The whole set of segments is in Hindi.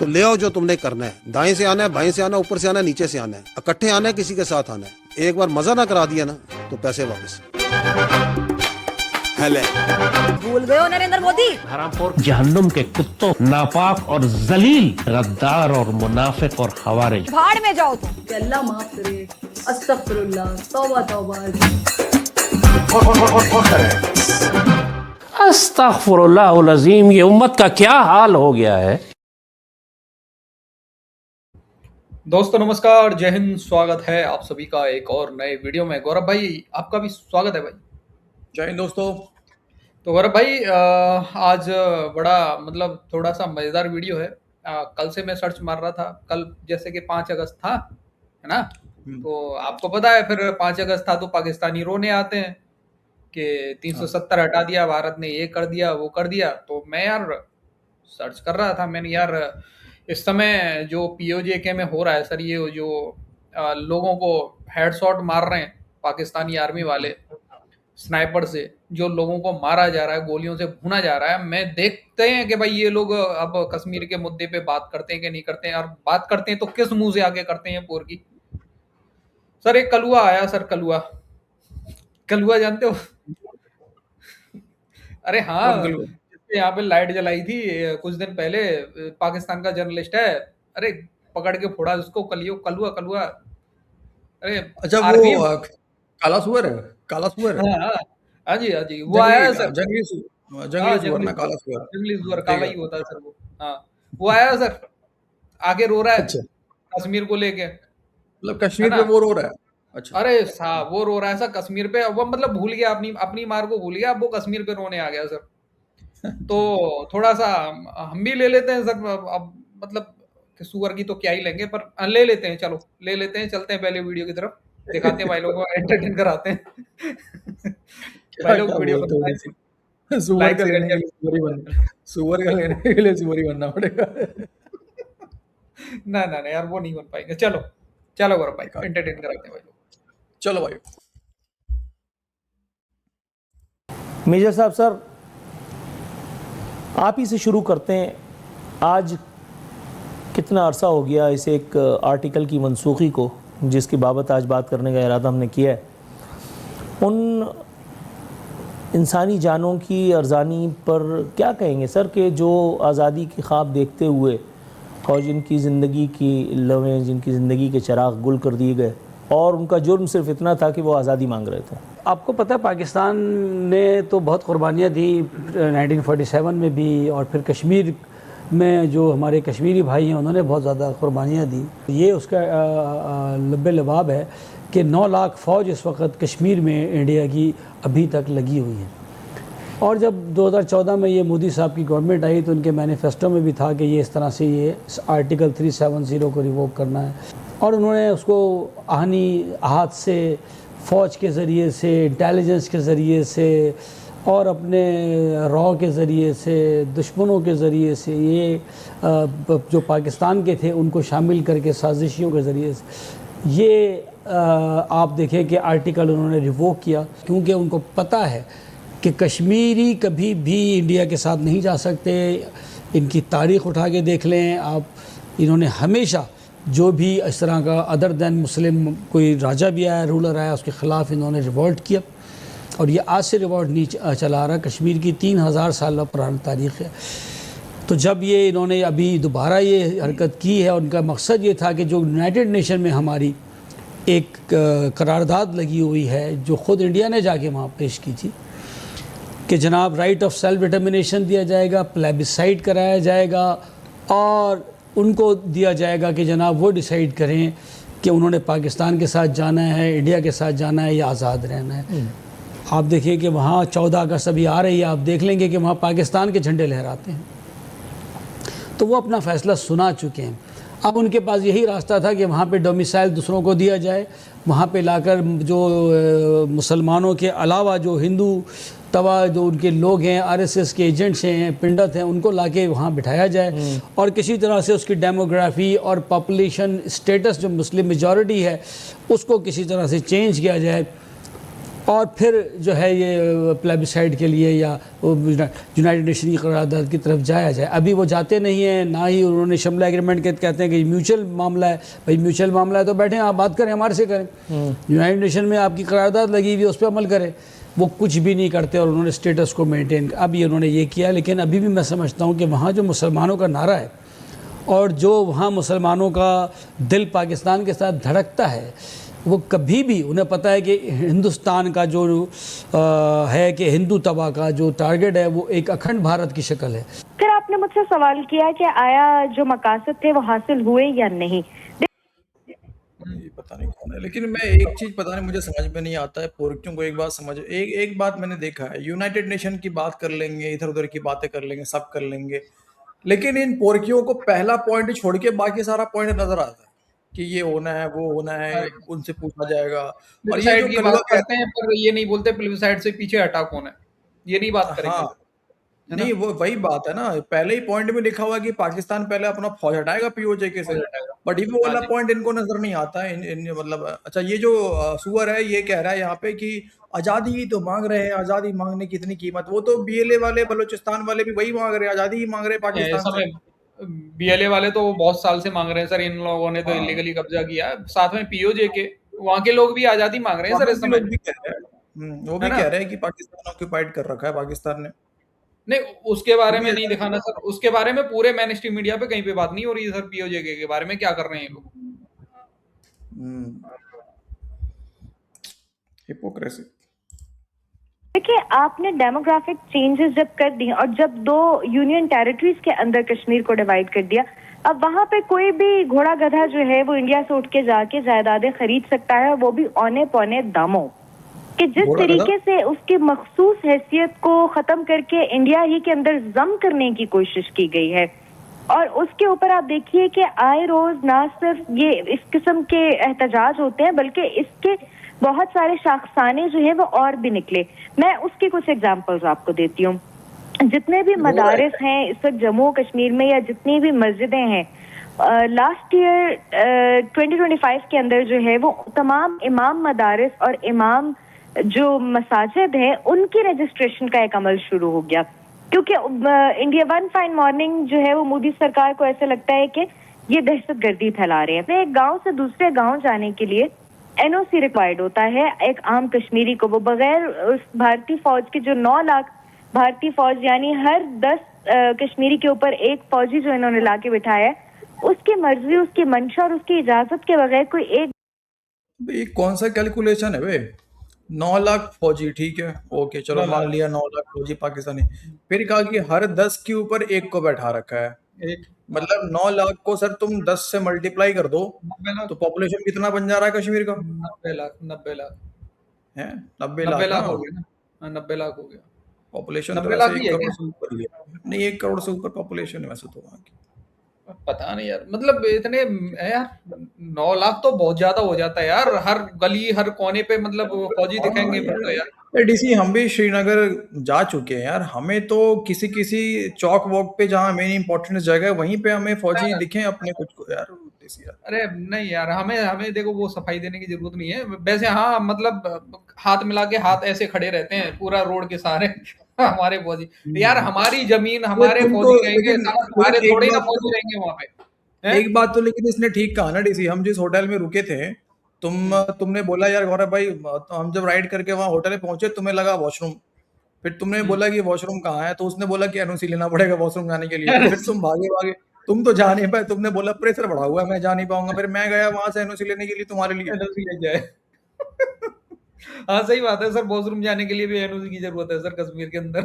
तो ले आओ जो तुमने करना है। दाएं से आना है, बाएं से आना है, ऊपर से आना है, नीचे से आना है, इकट्ठे आना है, किसी के साथ आना है। एक बार मजा ना करा दिया ना तो पैसे वापस। हेले भूल गए हो नरेंद्र मोदी? हरामखोर जहन्नुम के कुत्तों, नापाक और जलील, गद्दार और मुनाफिक और खवारिज, भाड़ में जाओ तुम। अल्लाह माफ करे, अस्तगफिरुल्लाह, तौबा तौबा। अस्तगफिरुल्लाह अज़ीम। ये उम्मत का क्या हाल हो गया है। दोस्तों नमस्कार, जय हिंद। स्वागत है आप सभी का एक और नए वीडियो में। गौरव भाई आपका भी स्वागत है भाई। जय हिंद दोस्तों। तो गौरव भाई आज बड़ा मतलब थोड़ा सा मज़ेदार वीडियो है। कल से मैं सर्च मार रहा था, कल जैसे कि 5 अगस्त था, है ना। तो आपको पता है फिर 5 अगस्त था तो पाकिस्तानी रोने आते हैं कि 370 हटा दिया भारत ने, ये कर दिया वो कर दिया। तो मैं यार सर्च कर रहा था, मैंने यार इस समय जो पीओजेके में हो रहा है सर, ये जो लोगों को हेडशॉट मार रहे हैं पाकिस्तानी आर्मी वाले स्नाइपर से, जो लोगों को मारा जा रहा है, गोलियों से भुना जा रहा है। मैं देखते हैं कि भाई ये लोग अब कश्मीर के मुद्दे पे बात करते हैं कि नहीं करते हैं, और बात करते हैं तो किस मुंह से आगे करते हैं पोर की। सर एक कलुआ आया सर, कलुआ जानते हो? अरे हाँ, जिसने यहाँ पे लाइट जलाई थी कुछ दिन पहले, पाकिस्तान का जर्नलिस्ट है। अरे पकड़ के फोड़ा उसको, कलुआ कलुआ। अरे अच्छा आर्मी। वो काला सुअर है, काला सुअर है। हाँ हाँ जी, हाँ जी, वो आया है सर। जंगली सुअर ना, काला सुअर। जंगली सुअर काला ही होता है सर वो। हाँ, वो आया है सर, आगे रो रहा है अच्छा, कश्मीर को लेके, मतलब कश्मीर है पे ना। वो रो रहा है। अच्छा, अरे साहब वो रो रहा है सर कश्मीर पे। वो मतलब भूल गया, अपनी अपनी मार को भूल गया, अब वो कश्मीर पे रोने आ गया सर। तो थोड़ा सा हम भी ले लेते हैं सर, अब मतलब कि सुअर की तो क्या ही लेंगे, पर ले लेते हैं, चलो ले लेते हैं। चलते हैं पहले वीडियो की तरफ, दिखाते हैं भाई लोगों को, एंटरटेन कराते हैं। क्या भाई लोग क्या वीडियो बोलते हो को वैसे? सुअर लाइक का शेयर लेने के लिए सुअर ही बनना, सुअर का लेने के लिए सुअर ही बनना पड़ेगा। ना ना ना यार, वो नहीं बन पाएंगे। चलो चलो गौरव भाई, एंटरटेन कराते हैं भाई लोग। चलो भाई। मेजर साहब सर, आप ही से शुरू करते हैं। आज कितना अरसा हो गया इस एक आर्टिकल की मनसूखी को, जिसकी बाबत आज बात करने का इरादा हमने किया है। उन इंसानी जानों की अर्ज़ानी पर क्या कहेंगे सर, कि जो आज़ादी के ख्वाब देखते हुए और जिनकी ज़िंदगी की लवें, जिनकी ज़िंदगी के चिराग गुल कर दिए गए, और उनका जुर्म सिर्फ इतना था कि वो आज़ादी मांग रहे थे। आपको पता है पाकिस्तान ने तो बहुत कुर्बानियाँ दी 1947 में भी, और फिर कश्मीर में जो हमारे कश्मीरी भाई हैं उन्होंने बहुत ज़्यादा कुर्बानियाँ दी। ये उसका लब्बे लबाब है कि 9 लाख फ़ौज इस वक्त कश्मीर में इंडिया की अभी तक लगी हुई है। और जब 2014 में ये मोदी साहब की गवर्नमेंट आई तो उनके मैनिफेस्टो में भी था कि ये इस तरह से ये आर्टिकल 370 को रिवोक करना है, और उन्होंने उसको आहनी हाथ से, फ़ौज के ज़रिए से, इंटेलिजेंस के ज़रिए से और अपने रॉ के ज़रिए से, दुश्मनों के ज़रिए से, ये जो पाकिस्तान के थे उनको शामिल करके साजिशियों के ज़रिए से ये आप देखें कि आर्टिकल उन्होंने रिवोक किया, क्योंकि उनको पता है कि कश्मीरी कभी भी इंडिया के साथ नहीं जा सकते। इनकी तारीख़ उठा के देख लें आप, इन्होंने हमेशा जो भी इस तरह का अदर दैन मुस्लिम कोई राजा भी आया, रूलर आया, उसके ख़िलाफ़ इन्होंने रिवॉल्ट किया, और ये आज से रिवॉल्ट नहीं चला रहा। कश्मीर की 3000 साल पुरानी तारीख़ है। तो जब ये इन्होंने अभी दोबारा ये हरकत की है, उनका मकसद ये था कि जो यूनाइटेड नेशन में हमारी एक करारदाद लगी हुई है, जो ख़ुद इंडिया ने जाके वहाँ पेश की थी, कि जनाब राइट ऑफ सेल्फ डिटर्मिनेशन दिया जाएगा, प्लेबिसाइड कराया जाएगा, और उनको दिया जाएगा कि जनाब वो डिसाइड करें कि उन्होंने पाकिस्तान के साथ जाना है, इंडिया के साथ जाना है, या आज़ाद रहना है। आप देखिए कि वहाँ 14 अगस्त अभी आ रही है, आप देख लेंगे कि वहाँ पाकिस्तान के झंडे लहराते हैं। तो वो अपना फ़ैसला सुना चुके हैं। अब उनके पास यही रास्ता था कि वहाँ पे डोमिसाइल दूसरों को दिया जाए, वहाँ पे लाकर जो मुसलमानों के अलावा जो हिंदू तवा जो उनके लोग हैं, आरएसएस के एजेंट्स हैं, पिंडत हैं, उनको लाके वहाँ बिठाया जाए, और किसी तरह से उसकी डेमोग्राफी और पॉपुलेशन स्टेटस जो मुस्लिम मेजॉरिटी है उसको किसी तरह से चेंज किया जाए। और फिर जो है ये प्लेबिसाइड के लिए या यूनाइटेड नेशन की करारदाद की तरफ जाया जाए। अभी वो जाते नहीं हैं, ना ही उन्होंने शिमला एग्रीमेंट के कहते हैं कि म्यूचुअल मामला है। भाई म्यूचुअल मामला है तो बैठे आप बात करें, हमारे से करें। यूनाइटेड नेशन में आपकी करारदाद लगी हुई है, उस पर अमल करें। वो कुछ भी नहीं करते और उन्होंने स्टेटस को मेंटेन, अब ये उन्होंने ये किया। लेकिन अभी भी मैं समझता हूँ कि वहाँ जो मुसलमानों का नारा है और जो वहाँ मुसलमानों का दिल पाकिस्तान के साथ धड़कता है, वो कभी भी उन्हें पता है कि हिंदुस्तान का जो है कि हिंदू तबाह का जो टारगेट है वो एक अखंड भारत की शक्ल है। फिर आपने मुझसे सवाल किया कि आया जो मकासद थे वो हासिल हुए या नहीं। ये पता नहीं कौन है, लेकिन मैं एक चीज पता नहीं मुझे समझ में नहीं आता है। पोर्कियों को एक बात समझ, एक बात मैंने देखा है, यूनाइटेड नेशन की बात कर लेंगे, इधर उधर की बातें कर लेंगे, सब कर लेंगे, लेकिन इन पोर्कियों को पहला पॉइंट छोड़ के बाकी सारा पॉइंट नजर आता है कि ये होना है, वो होना है, उनसे पूछा जाएगा। और ये प्लेबिसाइड जो की कलवा बात करते हैं पर ये नहीं बोलते प्लेबिसाइड से पीछे हटा कौन है, ये नहीं बात करेंगे। हाँ, नहीं वो वही बात है ना, पहले ही पॉइंट में लिखा हुआ है कि पाकिस्तान पहले अपना फौज हटाएगा पीओजे से, बट ये वो वाला पॉइंट इनको नजर नहीं आता है। मतलब अच्छा, ये जो सुअर है ये कह रहा है यहाँ पे कि आजादी तो मांग रहे हैं, आजादी मांगने की इतनी कीमत, वो तो बीएलए वाले बलूचिस्तान वाले भी वही मांग रहे हैं, आजादी ही मांग रहे हैं पाकिस्तान से। बीएलए वाले तो बहुत साल से मांग रहे हैं सर, इन लोगों ने तो इलीगली कब्जा किया, साथ में पीओजे के वहां के लोग भी आजादी मांग रहे हैं सर इस समय। वो भी कह रहे हैं कि पाकिस्तान ऑक्यूपाइड कर रखा है पाकिस्तान ने। नहीं, उसके बारे में नहीं दिखाना सर, उसके बारे में पूरे मेन स्ट्रीम मीडिया पे कहीं पे बात नहीं हो रही है सर। पीओजे के बारे में क्या कर रहे हैं ये लोग, हिपोक्रेसी। देखिए, आपने डेमोग्राफिक चेंजेस जब कर दी और जब 2 यूनियन टेरिटरीज के अंदर कश्मीर को डिवाइड कर दिया, अब वहां पे कोई भी घोड़ा गधा जो है वो इंडिया से उठ के जाके जायदादें खरीद सकता है, वो भी औने पौने दामों कि जिस तरीके से उसकी मखसूस हैसियत को खत्म करके इंडिया ही के अंदर जम करने की कोशिश की गई है। और उसके ऊपर आप देखिए कि आए रोज ना सिर्फ ये इस किस्म के एहतजाज होते हैं, बल्कि इसके बहुत सारे शाखसाने जो है वो और भी निकले। मैं उसके कुछ एग्जांपल्स आपको देती हूँ। जितने भी मदारिस हैं इस वक्त जम्मू कश्मीर में या जितनी भी मस्जिदें हैं, लास्ट ईयर 2025 के अंदर जो है वो तमाम इमाम मदारिस और इमाम जो मसाजिद हैं उनकी रजिस्ट्रेशन का एक अमल शुरू हो गया, क्योंकि इंडिया वन फाइन मॉर्निंग जो है वो मोदी सरकार को ऐसा लगता है कि ये दहशतगर्दी फैला रहे हैं। एक गांव से दूसरे गांव जाने के लिए एनओसी रिक्वायर्ड होता है एक आम कश्मीरी को। वो बगैर उस भारतीय फौज के जो 9 लाख भारतीय फौज यानी हर 10 कश्मीरी के ऊपर एक फौजी जो इन्होंने ला के बिठाया है, उसकी मर्जी, उसकी मंशा और उसकी इजाजत के बगैर कोई एक कौन सा कैलकुलेशन है वे? 9 लाख फौजी, ठीक है, ओके चलो मान लिया 9 लाख फौजी पाकिस्तानी, फिर कहा कि हर 10 के ऊपर एक को बैठा रखा है। एक मतलब 9 लाख को सर तुम 10 से मल्टीप्लाई कर दो तो पॉपुलेशन कितना बन जा रहा है कश्मीर का? 90 लाख है 90 लाख हो गया ना, 90 लाख हो गया पॉपुलेशन। 90 लाख ही है 1 करोड़ से ऊपर ही है। नहीं 1 करोड़ से ऊपर पॉपुलेशन है वैसे तो वहाँ की। पता नहीं यार, मतलब इतने यार 9 लाख तो बहुत ज्यादा हो जाता है यार। हर गली हर कोने पे मतलब फौजी दिखेंगे फिर तो यार। डीसी हम भी श्रीनगर जा चुके हैं यार, हमें तो किसी चौक वॉक पे जहाँ मेन इंपॉर्टेंट जगह है वहीं पे हमें फौजी दिखे अपने कुछ को यार। डीसी यार अरे नहीं यार, हमें देखो वो सफाई देने की जरूरत नहीं है वैसे। हाँ मतलब हाथ मिला के हाथ ऐसे खड़े रहते हैं पूरा रोड के सहारे हमारे फौजी यार। हमारी जमीन हमारे फौजी रहेंगे, हमारे थोड़े ना फौजी रहेंगे वहां पे। एक बात तो लेकिन इसने ठीक कहा ना डीसी, हम जिस होटल में रुके थे, तुमने बोला यार गौरव भाई, हम जब राइड करके वहाँ होटल में पहुंचे तुम्हें लगा वॉशरूम, फिर तुमने बोला कि वॉशरूम कहाँ है, तो उसने बोला कि एनओसी लेना पड़ेगा वॉशरूम जाने के लिए। फिर तुम भागे, तुम तो जा नहीं पाए, तुमने बोला प्रेशर बढ़ा हुआ है मैं जा नहीं पाऊंगा, फिर मैं गया वहां से एनओसी लेने के लिए तुम्हारे लिए। एनओसी ले जाए हाँ सही बात है सर, वॉशरूम जाने के लिए भी एनओसी की जरूरत है सर कश्मीर के अंदर।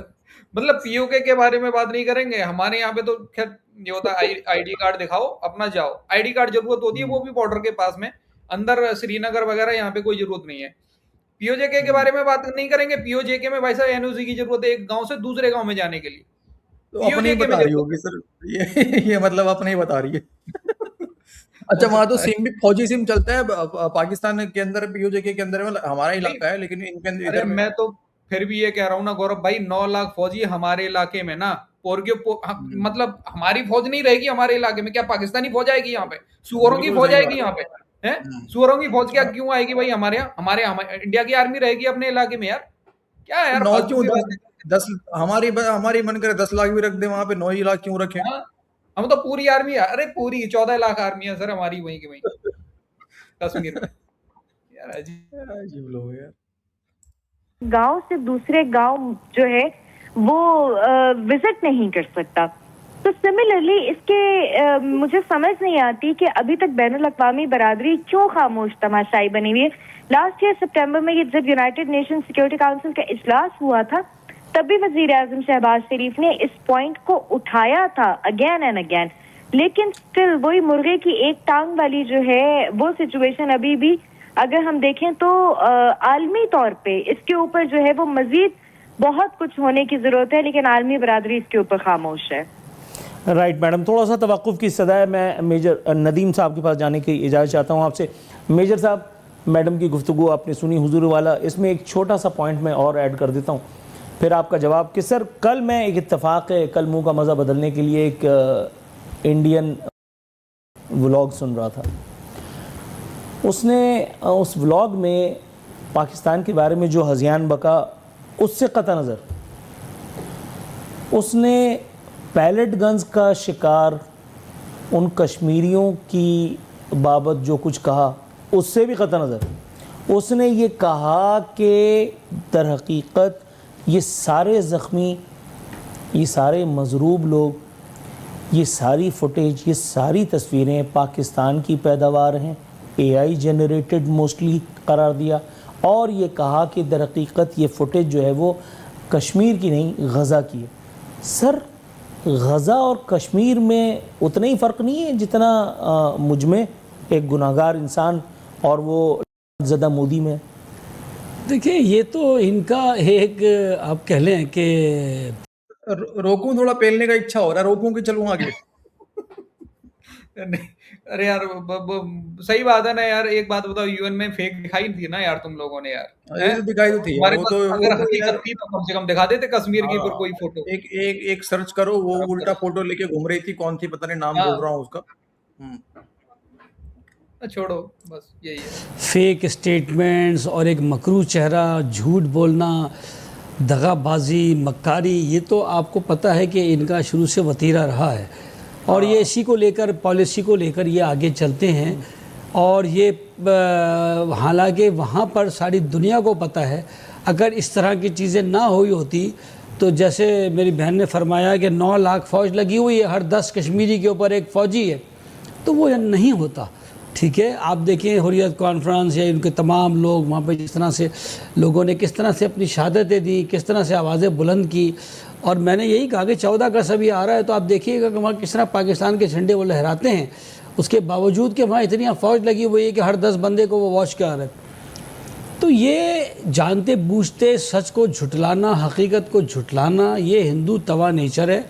मतलब पीओके के बारे में बात नहीं करेंगे, हमारे यहाँ पे तो खैर ये होता है आईडी कार्ड दिखाओ अपना जाओ। आईडी कार्ड जरूरत होती है वो भी बॉर्डर के पास में, अंदर श्रीनगर वगैरह यहाँ पे कोई जरूरत नहीं है। पीओजेके के बारे में बात नहीं करेंगे, पीओजेके में भाई साहब एनओसी की जरूरत है एक गांव से दूसरे गांव में जाने के लिए। तो अपने ही बता रही होगी सर ये मतलब अपने ही बता रही है अच्छा वहां तो सिम भी फौजी सिम चलता है पाकिस्तान के अंदर, पीओजेके के अंदर, मतलब हमारा इलाका है लेकिन इनके अंदर इधर मैं तो फिर भी ये कह रहा हूँ ना गौरव भाई, 9 लाख फौजी हमारे इलाके में ना मतलब हमारी फौज नहीं रहेगी हमारे इलाके में, क्या पाकिस्तानी फौज आएगी यहाँ पे? सुअरों की फौज आएगी यहाँ पे? हैं? सुअरों की फौज क्या क्यों आएगी भाई हमारे यहाँ? हमारे इंडिया की आर्मी रहेगी अपने इलाके में यार। क्या है यार 9 फालतू क्यों की 10 बातें। 10 हमारी मन करे 10 लाख भी रख दे वहां पे, 9 ही लाख क्यों रखें? हाँ, हम तो पूरी आर्मी, अरे पूरी 14 लाख आर्मी है सर हमारी वहीं की वहीं कश्मीर में। यार अजीब। अजीब लोग यार। गांव से दूसरे गांव जो है वो विजिट नहीं कर सकता। तो सिमिलरली इसके मुझे समझ नहीं आती कि अभी तक बैनुल अक़वामी बरादरी क्यों खामोश तमाशाई बनी हुई है। लास्ट ईयर सितंबर में ये जब यूनाइटेड नेशन सिक्योरिटी काउंसिल का इजलास हुआ था, तब भी वजीर आजम शहबाज शरीफ ने इस पॉइंट को उठाया था अगेन एंड अगेन, लेकिन स्टिल वही मुर्गे की एक टांग वाली जो है वो सिचुएशन अभी भी अगर हम देखें तो आलमी तौर पे इसके ऊपर जो है वो मजीद बहुत कुछ होने की जरूरत है, लेकिन आलमी बरादरी इसके ऊपर खामोश है। राइट मैडम, थोड़ा सा तवक्कुफ की सदा है। मैं मेजर नदीम साहब के पास जाने की इजाज़त चाहता हूँ आपसे। मेजर साहब, मैडम की गुफ्तगू आपने सुनी हुजूर वाला, इसमें एक छोटा सा पॉइंट मैं और ऐड कर देता हूँ, फिर आपका जवाब कि सर कल मैं एक इत्तफाक है, कल मुंह का मज़ा बदलने के लिए एक इंडियन व्लॉग सुन रहा था। उसने उस व्लॉग में पाकिस्तान के बारे में जो हज़ियान बका, उससे कतई नज़र उसने पैलेट गन्स का शिकार उन कश्मीरियों की बाबत जो कुछ कहा, उससे भी कतई नज़र उसने ये कहा कि दर हकीकत ये सारे ज़ख्मी, ये सारे मज़रूब लोग, ये सारी फुटेज, ये सारी तस्वीरें पाकिस्तान की पैदावार हैं, AI जनरेटेड मोस्टली करार दिया, और ये कहा कि दर हकीकत ये फुटेज जो है वो कश्मीर की नहीं गज़ा की है। सर गज़ा और कश्मीर में उतना ही फ़र्क नहीं है जितना मुझ में एक गुनाहगार इंसान और वो ज़दा मोदी में? देखिए ये तो इनका एक आप कह लें कि रोकूं, थोड़ा पेलने का इच्छा हो रहा है, रोकूं कि चलूं आगे? नहीं, अरे यार सही बात है ना यार। एक बात बताओ, यूएन में फेक दिखाई थी ना यार तुम लोगों ने यार। ये तो दिखाई तो थी हमारे वो पास तो अगर हकीकत थी तो कम से कम दिखा देते कश्मीर की हाँ, कोई फोटो। एक एक एक सर्च करो, वो उल्टा फोटो लेके घूम रही थी, कौन थी पता नहीं, नाम हाँ। भूल रहा हूँ उसका। छोड़ो, बस यही है। फेक स्टेटमेंट्स और एक मकरू चेहरा, झूठ बोलना, दगाबाजी, मक्कारी, ये तो आपको पता है कि इनका शुरू से वतीरा रहा है, और ये इसी को लेकर, पॉलिसी को लेकर ये आगे चलते हैं। और ये हालांकि वहाँ पर सारी दुनिया को पता है, अगर इस तरह की चीज़ें ना हुई होती तो जैसे मेरी बहन ने फरमाया कि 9 लाख फ़ौज लगी हुई है, हर 10 कश्मीरी के ऊपर एक फ़ौजी है, तो वो नहीं होता। ठीक है, आप देखें हुर्रियत कॉन्फ्रेंस या उनके तमाम लोग वहाँ पे जिस तरह से लोगों ने किस तरह से अपनी शहादतें दी, किस तरह से आवाज़ें बुलंद की। और मैंने यही कहा कि 14 अगस्त अभी आ रहा है, तो आप देखिएगा कि वहाँ किस तरह पाकिस्तान के झंडे वो लहराते हैं, उसके बावजूद कि वहाँ इतनी फ़ौज लगी हुई है कि हर 10 बंदे को वो वॉच कर रहे हैं। तो ये जानते बूझते सच को झुटलाना, हकीकत को झुटलाना, ये हिंदू तवा नेचर है।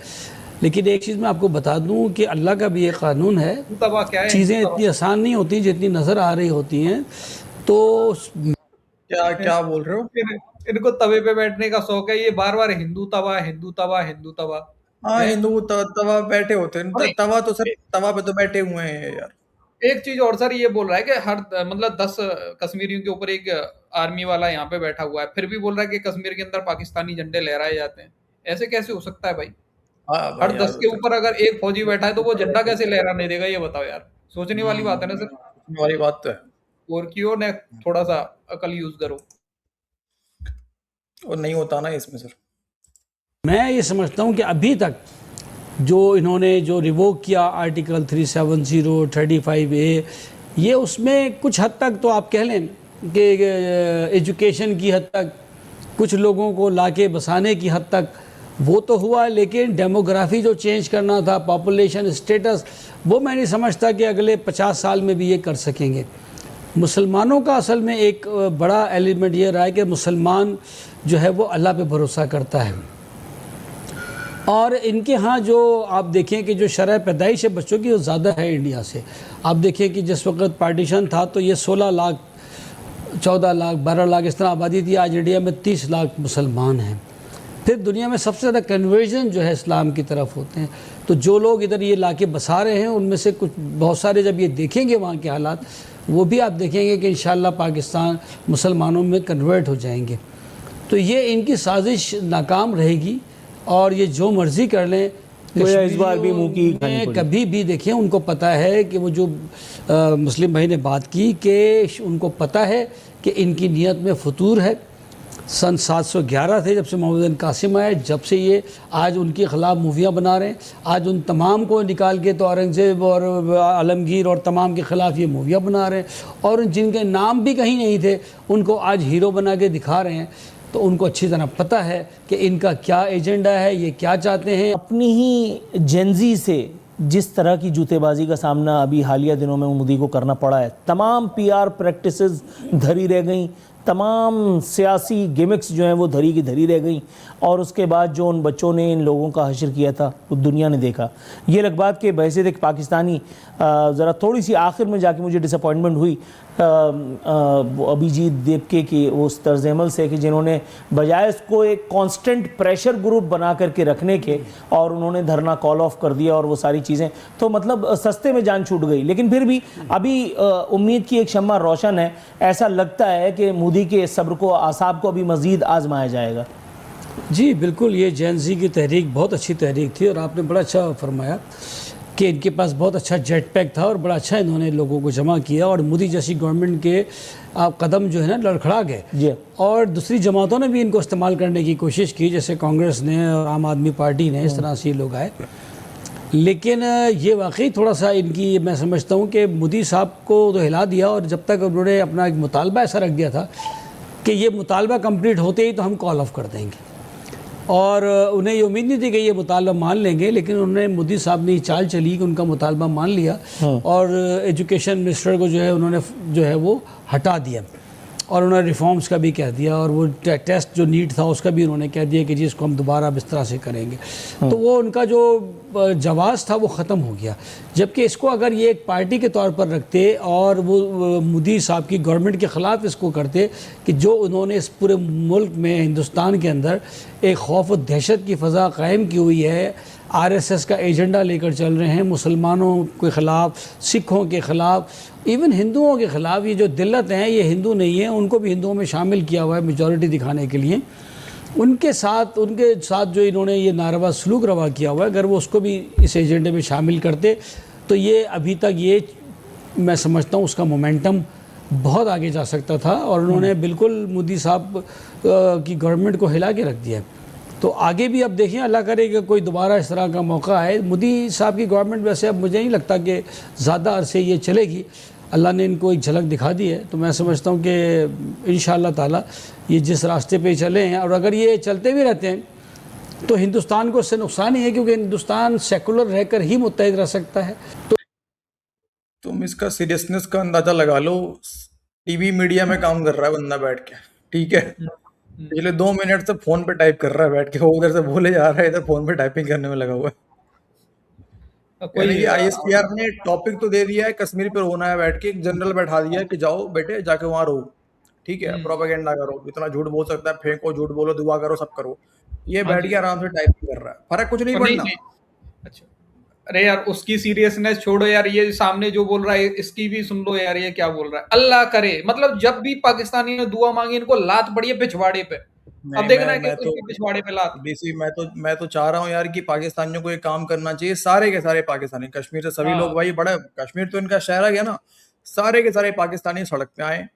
लेकिन एक चीज़ मैं आपको बता दूं कि अल्लाह का भी एक कानून है, चीज़ें इतनी आसान नहीं होती जितनी नज़र आ रही होती हैं। तो क्या बोल रहे हो? इनको तवे पे बैठने का शौक है, ये बार बार हिंदू तवा, हिंदू तवा, हिंदू तवा। हाँ, हिंदू तवा बैठे होते हैं, तवा तो सर, तवा पे तो बैठे हुए हैं यार। एक चीज और सर, ये बोल रहा है कि हर मतलब 10 कश्मीरियों के ऊपर एक आर्मी वाला यहाँ पे बैठा हुआ है, फिर भी बोल रहा है कि कश्मीर के अंदर पाकिस्तानी झंडे लहराए जाते हैं। ऐसे कैसे हो सकता है भाई? हर 10 के ऊपर अगर एक फौजी बैठा है तो वो झंडा कैसे लहराने देगा, ये बताओ यार। सोचने वाली बात है ना सर। वाली बात तो है। और क्यों ने थोड़ा सा अकल यूज करो। और नहीं होता ना इसमें सर। मैं ये समझता हूँ कि अभी तक जो इन्होंने जो रिवोक किया आर्टिकल 370, 35A, ये उसमें कुछ हद तक तो आप कह लें कि एजुकेशन की हद तक, कुछ लोगों को लाके बसाने की हद तक वो तो हुआ, लेकिन डेमोग्राफी जो चेंज करना था, पॉपुलेशन स्टेटस, वो मैं नहीं समझता कि अगले 50 साल में भी ये कर सकेंगे। मुसलमानों का असल में एक बड़ा एलिमेंट ये रहा है कि मुसलमान जो है वो अल्लाह पे भरोसा करता है, और इनके यहाँ जो आप देखें कि जो शरह पैदाइश है बच्चों की वो ज़्यादा है इंडिया से। आप देखें कि जिस वक्त पार्टीशन था तो ये 16 लाख, 14 लाख, 12 लाख इस तरह आबादी थी, आज इंडिया में 30 लाख मुसलमान हैं। फिर दुनिया में सबसे ज़्यादा कन्वर्जन जो है इस्लाम की तरफ होते हैं। तो जो लोग इधर ये लाके बसा रहे हैं उनमें से कुछ बहुत सारे जब ये देखेंगे वहाँ के हालात, वो भी आप देखेंगे कि इंशाल्लाह पाकिस्तान मुसलमानों में कन्वर्ट हो जाएंगे। तो ये इनकी साजिश नाकाम रहेगी और ये जो मर्ज़ी कर लें, इस बार भी मुंह की खानी पड़ी। कभी भी देखिए उनको पता है कि वो जो मुस्लिम भाई ने बात की कि उनको पता है कि इनकी नीयत में फतूर है। सन 711 थे जब से मोहम्मद बिन कासिम आए, जब से ये आज उनके ख़िलाफ़ मूवियाँ बना रहे हैं। आज उन तमाम को निकाल के तो औरंगज़ेब और आलमगीर और तमाम के ख़िलाफ़ ये मूवियाँ बना रहे हैं, और जिनके नाम भी कहीं नहीं थे उनको आज हीरो बना के दिखा रहे हैं। तो उनको अच्छी तरह पता है कि इनका क्या एजेंडा है, ये क्या चाहते हैं। अपनी ही जेंजी से जिस तरह की जूतेबाजी का सामना अभी हालिया दिनों में मोदी को करना पड़ा है, तमाम पीआर प्रैक्टिसेस धरी रह गई, तमाम सियासी गिमिक्स जो हैं वो धरी की धरी रह गई, और उसके बाद जो उन बच्चों ने इन लोगों का हश्र किया था वो दुनिया ने देखा। ये लगबात के बहसीत एक पाकिस्तानी ज़रा थोड़ी सी आखिर में जाके मुझे डिसअपॉइंटमेंट हुई अभिजीत देवके की उस तर्ज अमल से कि जिन्होंने बजाय इसको एक कांस्टेंट प्रेशर ग्रुप बना करके रखने के और उन्होंने धरना कॉल ऑफ कर दिया और वो सारी चीज़ें, तो मतलब सस्ते में जान छूट गई। लेकिन फिर भी अभी उम्मीद की एक शम्मा रोशन है। ऐसा लगता है कि मोदी के सब्र को, आसाब को अभी मज़ीद आजमाया जाएगा। जी बिल्कुल, ये जैन ज़ी की तहरीक बहुत अच्छी तहरीक थी और आपने बड़ा अच्छा फरमाया कि इनके पास बहुत अच्छा जेट पैक था और बड़ा अच्छा इन्होंने लोगों को जमा किया, और मोदी जैसी गवर्नमेंट के कदम जो है ना लड़खड़ा गए, और दूसरी जमातों ने भी इनको इस्तेमाल करने की कोशिश की, जैसे कांग्रेस ने और आम आदमी पार्टी ने, इस तरह से ये लोग आए। लेकिन ये वाकई थोड़ा सा इनकी, मैं समझता हूँ कि मोदी साहब को तो हिला दिया, और जब तक उन्होंने अपना एक मुतालबा ऐसा रख दिया था कि ये मुतालबा कंप्लीट होते ही तो हम कॉल ऑफ कर देंगे, और उन्हें ये उम्मीद नहीं थी कि ये मुतालबा मान लेंगे, लेकिन उन्होंने, मोदी साहब ने चाल चली कि उनका मुतालबा मान लिया और एजुकेशन मिनिस्टर को जो है उन्होंने जो है वो हटा दिया, और उन्होंने रिफॉर्म्स का भी कह दिया, और वो टेस्ट जो नीट था उसका भी उन्होंने कह दिया कि जी इसको हम दोबारा इस तरह से करेंगे। तो वो उनका जो जवाज़ था वो ख़त्म हो गया। जबकि इसको अगर ये एक पार्टी के तौर पर रखते और वो मोदी साहब की गवर्नमेंट के ख़िलाफ़ इसको करते कि जो उन्होंने इस पूरे मुल्क में, हिंदुस्तान के अंदर एक खौफ और दहशत की फ़ज़ा कायम की हुई है, आरएसएस का एजेंडा लेकर चल रहे हैं, मुसलमानों के ख़िलाफ़, सिखों के ख़िलाफ़, इवन हिंदुओं के ख़िलाफ़, ये जो दिल्लत हैं ये हिंदू नहीं हैं, उनको भी हिंदुओं में शामिल किया हुआ है मेजॉरिटी दिखाने के लिए। उनके साथ जो इन्होंने ये नारवा सलूक रवा किया हुआ है, अगर वो उसको भी इस एजेंडे में शामिल करते तो ये अभी तक, ये मैं समझता हूँ उसका मोमेंटम बहुत आगे जा सकता था, और उन्होंने बिल्कुल मोदी साहब की गवर्नमेंट को हिला के रख दिया है। तो आगे भी अब देखिए, अल्लाह करे कि कोई दोबारा इस तरह का मौका आए। मोदी साहब की गवर्नमेंट वैसे अब मुझे नहीं लगता कि ज़्यादा अरसे ये चलेगी, अल्लाह ने इनको एक झलक दिखा दी है। तो मैं समझता हूँ कि इंशाअल्लाह ताला ये जिस रास्ते पे चले हैं, और अगर ये चलते भी रहते हैं तो हिंदुस्तान को इससे नुकसान ही है, क्योंकि हिंदुस्तान सेकुलर रहकर ही मुत्तहिद रह सकता है। तो तुम इसका सीरियसनेस का अंदाजा लगा लो, टीवी मीडिया में काम कर रहा है बंदा बैठ के, ठीक है, पिछले 2 मिनट से फोन पे टाइप कर रहा है बैठ के, वो उधर से बोले जा रहा है, इधर फोन पे टाइपिंग करने में लगा हुआ है। आईएसपीआर ने टॉपिक तो दे दिया है, कश्मीर पर होना है बैठ के, एक जनरल बैठा दिया है कि जाओ बेटे जाके वहां रहो, ठीक है, प्रोपेगेंडा करो, इतना झूठ बोल सकता है, फेंको, झूठ बोलो, दुआ करो, सब करो। ये बैठ के आराम से टाइपिंग कर रहा है, फर्क कुछ नहीं पड़ना। अच्छा, अरे यार उसकी सीरियसनेस छोड़ो यार, ये सामने जो बोल रहा है इसकी भी सुन लो यार, ये क्या बोल रहा है। अल्लाह करे, मतलब जब भी पाकिस्तानी ने दुआ मांगी इनको लात पड़ी है पिछवाड़े पे। अब देखना है कि पिछवाड़े पे लात। डीसी मैं तो चाह रहा हूँ यार कि पाकिस्तानियों को एक काम करना चाहिए, सारे के सारे पाकिस्तानी, कश्मीर से सभी लोग, भाई बड़ा कश्मीर तो इनका शहर है ना, सारे के सारे पाकिस्तानी सड़क पे आए,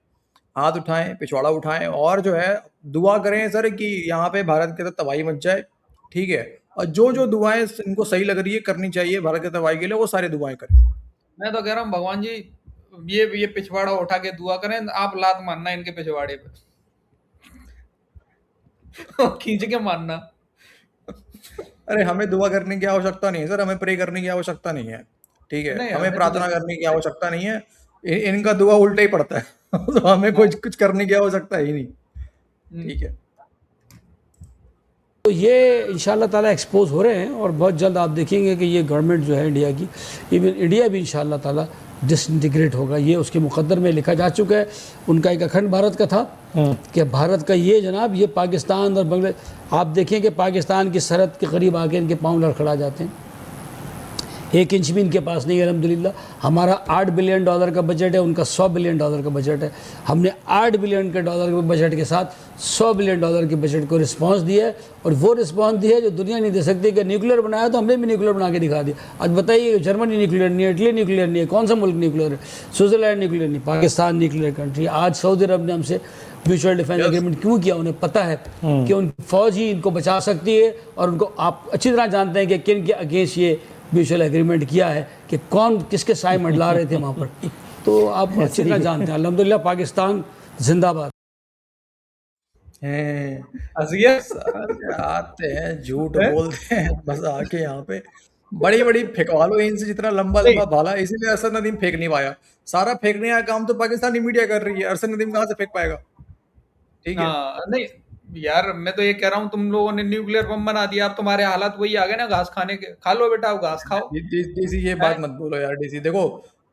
हाथ उठाएं, पिछवाड़ा उठाएं, और जो है दुआ करें सर कि यहाँ पे भारत के साथ तबाही मच जाए, ठीक है, और जो दुआएं इनको सही लग रही है करनी चाहिए भारत के तबाही के लिए, वो सारी दुआएं करें। मैं तो कह रहा हूँ भगवान जी ये पिछवाड़ा उठा के दुआ करें, आप लात मारना इनके पिछवाड़े पे खींच के मारना। अरे हमें दुआ करने की आवश्यकता नहीं है सर, हमें प्रे करने की आवश्यकता नहीं है, ठीक है, हमें प्रार्थना करने की आवश्यकता नहीं है, इनका दुआ उल्टा ही पड़ता है तो हमें कुछ करने की आवश्यकता ही नहीं, ठीक है। तो ये इंशाल्लाह ताला एक्सपोज हो रहे हैं और बहुत जल्द आप देखेंगे कि ये गवर्नमेंट जो है इंडिया की, इवन इंडिया भी इंशाल्लाह ताला डिसइंटीग्रेट होगा। ये उसके मुकद्दर में लिखा जा चुका है। उनका एक अखंड भारत का था कि भारत का ये जनाब, ये पाकिस्तान और बांग्लादेश, आप देखें कि पाकिस्तान की सरहद के करीब आके इनके पाँव लड़खड़ा जाते हैं। 1 इंच भी इनके पास नहीं है अल्हम्दुलिल्लाह। हमारा $8 बिलियन का बजट है, उनका $100 बिलियन का बजट है। हमने $8 बिलियन के बजट के साथ $100 बिलियन के बजट को रिस्पांस दिया है, और वो रिस्पांस दिया है जो दुनिया नहीं दे सकती। कि न्यूक्लियर बनाया तो हमने भी न्यूक्लियर बना के दिखा दिया। आज बताइए, जर्मनी न्यूक्लियर नहीं है, इटली न्यूक्लियर नहीं है, कौन सा मुल्क न्यूक्लियर है? स्विट्जरलैंड न्यूक्लियर नहीं, पाकिस्तान न्यूक्लियर कंट्री। आज सऊदी अरब ने हमसे म्यूचुअल डिफेंस एग्रीमेंट क्यों किया? उन्हें पता है कि उनकी फौज ही इनको बचा सकती है, और उनको आप अच्छी तरह जानते हैं कि किन के अगेंस्ट ये म्यूचुअल एग्रीमेंट किया है, कि कौन किसके साए मंडला रहे थे वहाँ पर। तो आप अच्छी तरह जानते हैं। अल्हम्दुलिल्लाह पाकिस्तान जिंदाबाद। हैं हंसिए। आते हैं, झूठ बोलते हैं बस आके यहाँ पे। बड़ी बड़ी फेंकवा लो इनसे, जितना लंबा लंबा भाला। इसीलिए अरशद नदीम फेंक नहीं पाया। सारा फेंकने का काम तो पाकिस्तानी मीडिया कर रही है। अरशद नदीम कहाँ से फेंक पाएगा? ठीक है। हाँ, नहीं यार, मैं तो ये कह रहा हूँ, तुम लोगों ने न्यूक्लियर बम बना दिया, अब तुम्हारे हालात वही आ गए ना घास खाने के। खा लो बेटा, अब घास खाओ। डीसी ये बात मत बोलो यार। डीसी देखो,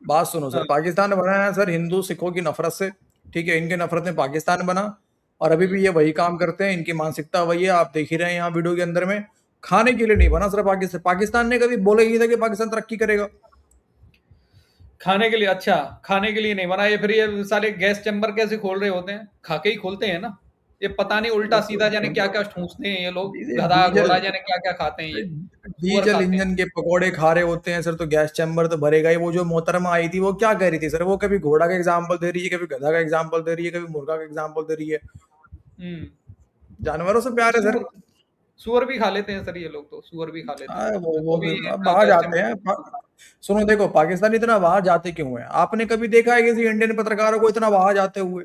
बात सुनो सर। पाकिस्तान ने बनाया है सर हिंदू सिखों की नफरत से, ठीक है। इनके नफरत में पाकिस्तान बना, और अभी भी ये वही काम करते हैं। इनकी मानसिकता वही है, आप देख ही रहे हैं यहाँ वीडियो के अंदर में। खाने के लिए नहीं बना सर पाकिस्तान। पाकिस्तान ने कभी बोला ही नहीं था कि पाकिस्तान तरक्की करेगा। खाने के लिए, अच्छा खाने के लिए नहीं बना। ये फिर ये साले गैस चैम्बर कैसे खोल रहे होते हैं? खा के ही खोलते हैं ना। ये पता नहीं उल्टा सीधा जाने क्या क्या ठूंसते हैं ये लोग। गधा घोड़ा जाने क्या क्या खाते हैं ये। डीजल इंजन के पकोड़े खा रहे होते हैं सर, तो गैस चैम्बर तो भरेगा ही। वो जो मोहतरमा आई थी वो क्या कह रही थी सर? वो कभी घोड़ा का एग्जाम्पल दे रही है, कभी गधा का एग्जाम्पल दे रही है, कभी मुर्गा का एग्जाम्पल दे रही है। जानवरों से प्यार है सर। सुअर भी खा लेते हैं सर ये लोग, तो सुअर भी खा लेते हैं। वो भी बाहर जाते हैं। सुनो देखो, पाकिस्तान इतना बाहर जाते क्यों है? आपने कभी देखा है किसी इंडियन पत्रकारों को इतना बाहर जाते हुए?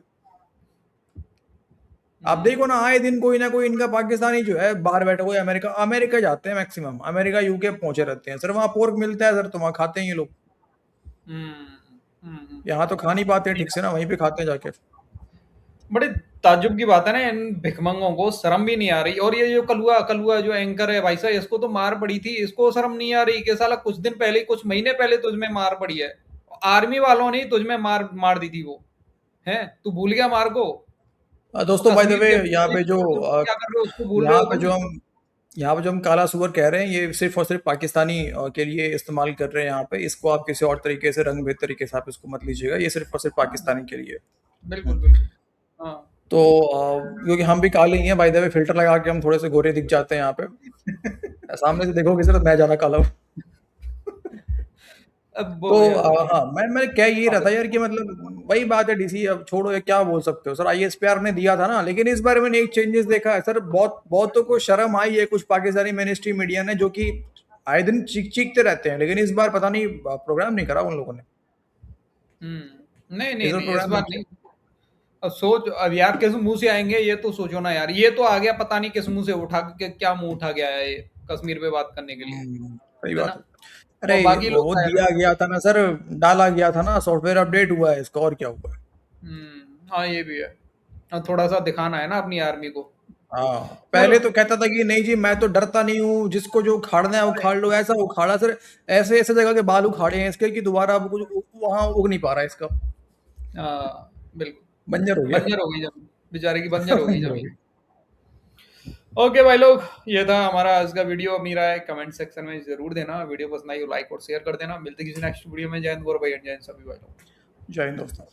आप देखो ना, आए दिन कोई ना कोई इनका पाकिस्तानी जो है बाहर बैठा हुआ है। अमेरिका जाते हैं मैक्सिमम। अमेरिका यूके पहुंचे रहते हैं सर। वहाँ पोर्क मिलता है सर, तो वहाँ खाते हैं ये लोग। यहाँ तो खा नहीं पाते ठीक से ना, वहीं पे खाते हैं जाके। बड़े ताज्जुब की बात है ना, इन भिखमंगों को शर्म भी नहीं आ रही। और ये जो कलुआ जो एंकर है भाई साहब, इसको तो मार पड़ी थी, इसको शर्म नहीं आ रही कि साला कुछ दिन पहले, कुछ महीने पहले तुझमें मार पड़ी है। आर्मी वालों ने तुझमें मार दी थी वो, है तू भूल गया मार को? दोस्तों बाय द वे, यहाँ पे जो हम काला सुअर कह रहे हैं, ये सिर्फ और सिर्फ पाकिस्तानी के लिए इस्तेमाल कर रहे हैं यहाँ पे। इसको आप किसी और तरीके से, रंग भेद तरीके से आप इसको मत लीजिएगा। ये सिर्फ और सिर्फ पाकिस्तानी के लिए। बिल्कुल बिल्कुल। हाँ। तो क्योंकि हम भी काले ही हैं बाय द वे, फिल्टर लगा के हम थोड़े से गोरे दिख जाते हैं यहाँ पे। सामने से देखोगे सर मैं ज्यादा काला हूँ। तो हाँ, मैं कह ये रहा था यार कि मतलब वही बात है डीसी। अब छोड़ो, ये क्या बोल सकते हो सर। ISPR ने दिया था ना, लेकिन इस बारे में एक चेंजेस देखा है सर। बहुतों को शर्म आई है, कुछ पाकिस्तानी मिनिस्ट्री मीडिया ने, जो कि आए दिन चीखते रहते हैं, लेकिन इस बार पता नहीं प्रोग्राम नहीं करा उन लोगों ने। नहीं इस बार नहीं। अब सोच, अब यार किस मुंह से आएंगे ये तो सोचो ना यार। ये तो आ गया, पता नहीं किस मुंह से उठा के, क्या मुंह उठा गया है ये कश्मीर पे बात करने के लिए। सही बात है। अरे वो दिया गया था ना सर, डाला गया था ना, सॉफ्टवेयर अपडेट हुआ है इसका, और क्या हुआ है? हाँ ये भी है। थोड़ा सा दिखाना है ना अपनी आर्मी को। हाँ, पहले तो कहता था कि नहीं जी मैं तो डरता नहीं हूँ, जिसको जो उखाड़ना है उखाड़ लो। ऐसा उखाड़ा सर, ऐसे ऐसे जगह के बाल उखाड़े हैं इसके कि दोबारा अब कुछ वहां उग नहीं पा रहा है इसका। बिल्कुल बंजर हो गया। बंजर हो गई जमीन, बेचारे की बंजर हो गई जमीन। ओके भाई लोग, ये था हमारा आज का वीडियो। मेरा है कमेंट सेक्शन में जरूर देना। वीडियो पसंद आई हो लाइक और शेयर कर देना। मिलते किसी नेक्स्ट वीडियो में। जय हिंद गौरव भाई, जय हिंद सभी भाई लोग। जय हिंद दोस्तों।